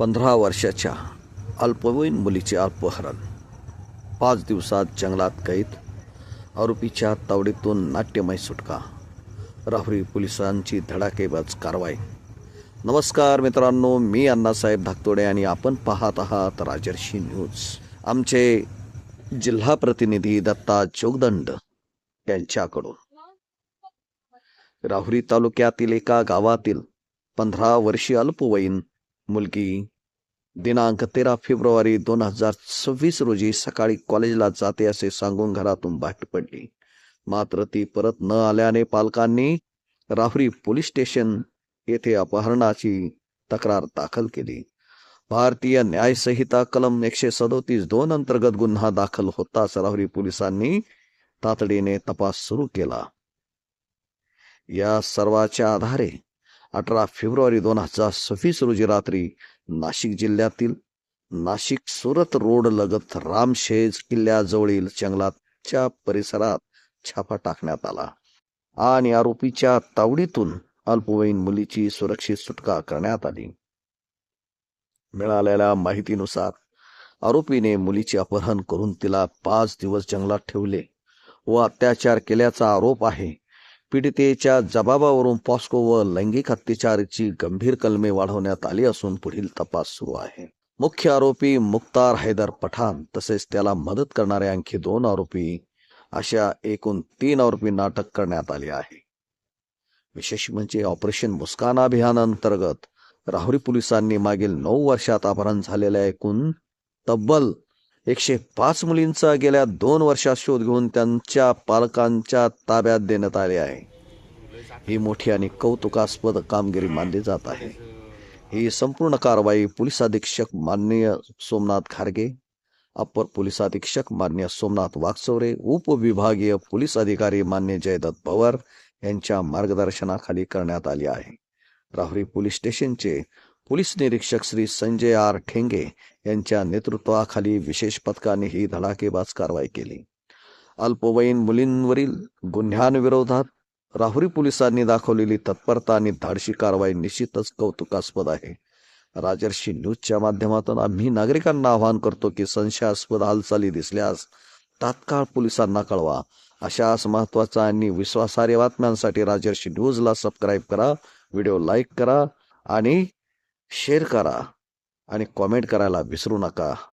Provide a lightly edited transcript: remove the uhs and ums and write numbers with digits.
15 वर्षाच्या अल्पवयीन मुलीचे अपहरण, 5 दिवसात जंगलात कैद, आरोपीच्या तावडीतून नाट्यमय सुटका, राहुरी पोलिसांची धडाकेबाज कारवाई. नमस्कार मित्रांनो, मी अण्णासाहेब धाकतोडे आणि आपण पाहत आहात राजर्षी न्यूज. आमचे जिल्हा प्रतिनिधी दत्ता जोगदंड यांच्याकडून राहुरी तालुक्यातील एका गावातील 15 वर्षीय अल्पवयीन मुलगी दिनांक 13 फेब्रुवारी 2026 रोजी सकाळी कॉलेजला जाते असे सांगून घरातून बाहेर पडली. मात्र ती परत न आल्याने पालकांनी राहुरी पोलीस स्टेशन येथे अपहरणाची तक्रार दाखल केली. भारतीय न्याय संहिता कलम 137(2) अंतर्गत गुन्हा दाखल होताच राहुरी पोलिसांनी तातडीने तपास सुरू केला. या सर्वाच्या आधारे 18 फेब्रुवारी 2026 रोजी रात्री नाशिक जिल्ह्यातील नाशिक सुरत रोड लगत रामशेज किल्ल्याजवळील जंगलाच्या परिसरात छापा टाकण्यात आला आणि आरोपीच्या तावडीतून अल्पवयीन मुलीची सुरक्षित सुटका करण्यात आली. मिळालेल्या माहितीनुसार आरोपीने मुलीचे अपहरण करून तिला 5 दिवस जंगलात ठेवले व अत्याचार केल्याचा आरोप आहे. पीडितेच्या जबाबावरून पॉस्को व लैंगिक अत्याचाराची गंभीर कलमे वाढवण्यात आली असून पुढील तपास सुरू आहे. मुख्य आरोपी मुख्तार हैदर पठाण तसेच त्याला मदत करणारे आणखी 2 आरोपी अशा एकूण 3 आरोपींना अटक करण्यात आली आहे. विशेष म्हणजे ऑपरेशन मुस्कान अभियान अंतर्गत राहुरी पोलिसांनी मागील 9 वर्षात अपहरण झालेल्या एकूण तब्बल 105 मुलींचा गेल्या 2 वर्षात शोध घेऊन त्यांच्या पालकांच्या ताब्यात देण्यात आले आहे. ही मोठी आणि कौतुकास्पद कामगिरी मानली जात आहे. ही संपूर्ण कारवाई पोलीस अधीक्षक माननीय सोमनाथ खारगे, अप्पर पोलीस अधीक्षक माननीय सोमनाथ वागचौरे, उपविभागीय पोलीस अधिकारी माननीय जयदत्त पवार यांच्या मार्गदर्शनाखाली करण्यात आली आहे. राहुरी पोलीस स्टेशनचे पोलीस निरीक्षक श्री संजय आर ठेंगे यांच्या नेतृत्वाखाली विशेष पथकाने ही धडाकेबाज कारवाई केली. अल्पवयीन मुलींवरील गुन्ह्यांविरोधात राहुरी पोलिसांनी दाखवलेली तत्परता आणि धाडसी कारवाई निश्चितच कौतुकास्पद आहे. राजर्षी न्यूजच्या माध्यमातून आम्ही नागरिकांना आवाहन करतो की संशयास्पद हालचाली दिसल्यास तात्काळ पोलिसांना कळवा. अशाच महत्त्वाच्या आणि विश्वासार्ह बातम्यांसाठी राजर्षी न्यूजला सबस्क्राईब करा, व्हिडिओ लाईक करा आणि शेअर करा आणि कॉमेंट करायला विसरू नका.